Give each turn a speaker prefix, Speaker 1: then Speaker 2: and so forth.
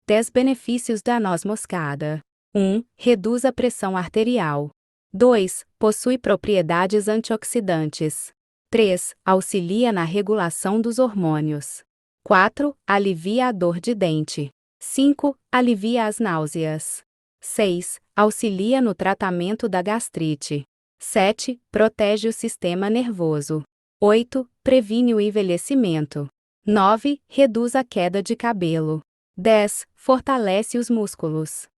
Speaker 1: 10 benefícios da noz moscada. 1. Reduz a pressão arterial. 2. Possui propriedades antioxidantes. 3. Auxilia na regulação dos hormônios. 4. Alivia a dor de dente. 5. Alivia as náuseas. 6. Auxilia no tratamento da gastrite. 7. Protege o sistema nervoso. 8. Previne o envelhecimento. 9. Reduz a queda de cabelo. 10. Fortalece os músculos.